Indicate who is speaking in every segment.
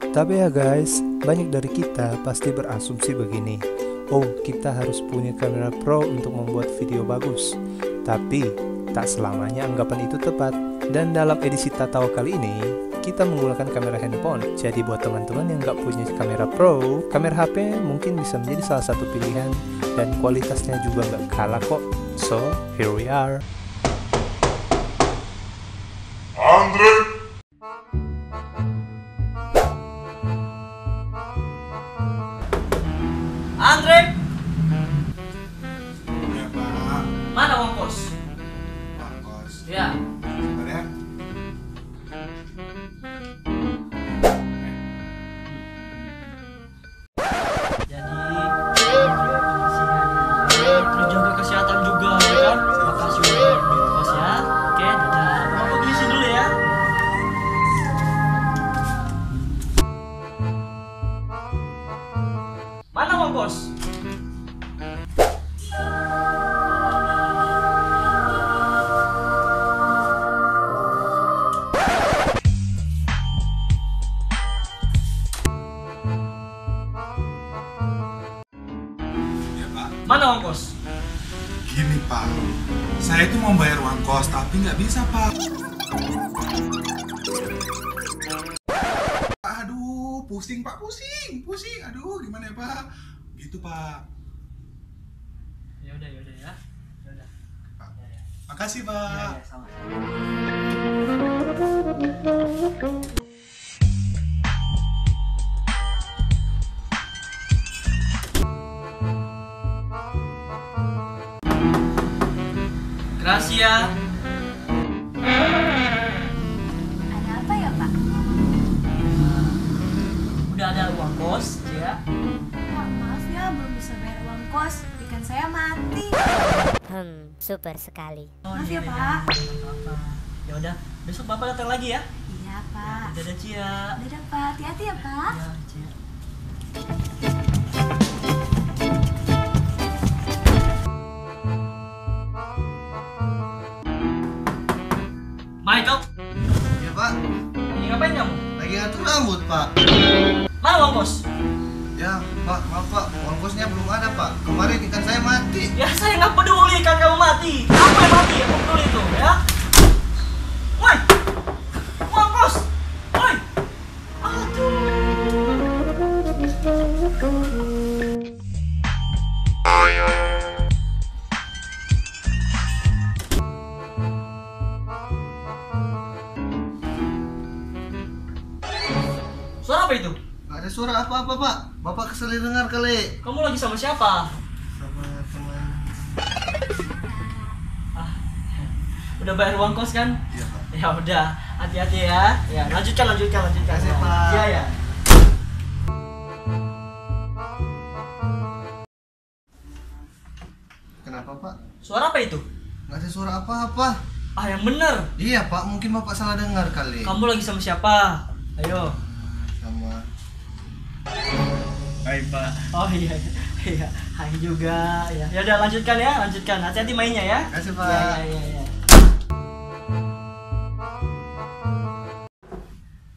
Speaker 1: Tapi ya guys, banyak dari kita pasti berasumsi begini, oh kita harus punya kamera pro untuk membuat video bagus. Tapi tak selamanya anggapan itu tepat. Dan dalam edisi Tatawa kali ini, kita menggunakan kamera handphone. Jadi buat teman-teman yang nggak punya kamera pro, kamera HP mungkin bisa menjadi salah satu pilihan. Dan kualitasnya juga nggak kalah kok. So, here we are.
Speaker 2: Andre.
Speaker 3: Ya Pak.
Speaker 4: Mana uang kos?
Speaker 3: Uang kos.
Speaker 4: Ya.
Speaker 3: Sebentar ya.
Speaker 4: Jadi terus jaga kesehatan juga ya kan? Makasih udah duit kos ya. Oke, dadah. Mau pergi sini dulu ya. Mana uang kos?
Speaker 3: Ya Pak.
Speaker 4: Mana uang kos?
Speaker 3: Gini Pak. Saya itu mau bayar uang kos tapi nggak bisa Pak. Aduh, pusing Pak, pusing. Aduh, gimana ya Pak? Gitu Pak.
Speaker 4: Ya udah ya. Ya udah.
Speaker 3: Pak.
Speaker 4: Ya, ya.
Speaker 3: Makasih
Speaker 4: Ya,
Speaker 3: Pak.
Speaker 4: ya, sama-sama. Gracia.
Speaker 5: Ada apa ya, Pak?
Speaker 4: Udah ada uang kos ya.
Speaker 5: Pak, maaf ya, belum bisa bayar uang kos. Ikan saya mati.
Speaker 6: Super sekali.
Speaker 5: Maaf ya, Pak.
Speaker 4: Ya udah, besok Bapak datang lagi ya.
Speaker 5: Iya, Pak.
Speaker 4: Dadah Cia.
Speaker 5: Dadah, Pak. Hati-hati ya, Pak.
Speaker 4: Ya, Cia. Michael,
Speaker 7: Ya Pak,
Speaker 4: ini ngapain kamu?
Speaker 7: lagi ngatur rambut Pak.
Speaker 4: Mana uang kos?
Speaker 7: Ya Pak, maaf Pak, uang kosnya belum ada Pak. Kemarin ikan saya mati.
Speaker 4: Ya saya nggak peduli kan kamu mati. Apa yang mati? Aku peduli itu ya. Woi, uang kos. Woi, aduh. Suara apa itu?
Speaker 7: Gak ada suara apa-apa Pak. Bapak kesel dengar kali.
Speaker 4: Kamu lagi sama siapa?
Speaker 7: Sama teman.
Speaker 4: Ah, udah bayar uang kos kan?
Speaker 7: Iya Pak.
Speaker 4: Ya udah, hati-hati ya. Ya, lanjutkan.
Speaker 7: Kasih, Pak.
Speaker 4: Iya ya.
Speaker 7: Kenapa Pak?
Speaker 4: Suara apa itu?
Speaker 7: Gak ada suara apa-apa.
Speaker 4: Ah, yang bener.
Speaker 7: Iya Pak, mungkin Bapak salah dengar kali.
Speaker 4: Kamu lagi sama siapa? Ayo.
Speaker 7: Sama.
Speaker 4: Hai Pak. Oh iya. Iya, hai juga. Ya. Ya udah lanjutkan ya, lanjutkan. Hati-hati mainnya ya.
Speaker 7: Kasih Pak.
Speaker 4: Ya.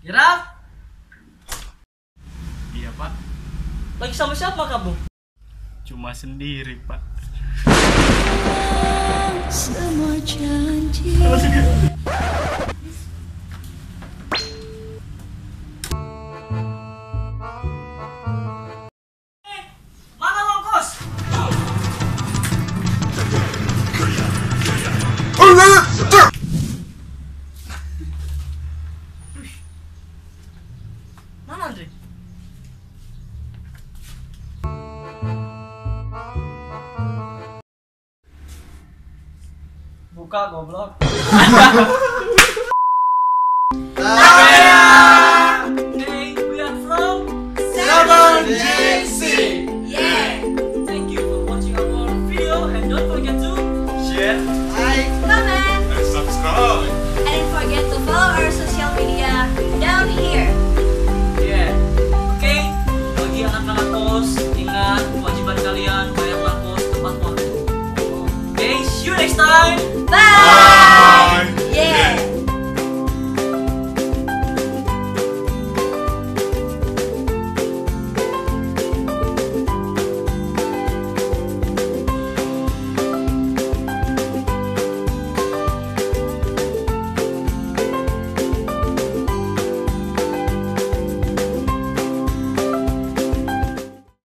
Speaker 4: Giraf,
Speaker 2: Iya Pak,
Speaker 4: lagi sama siapa kamu?
Speaker 2: cuma sendiri Pak.
Speaker 6: Semua janji.
Speaker 4: Mana uang kos? Mana Andre? Buka goblok.
Speaker 7: Ah!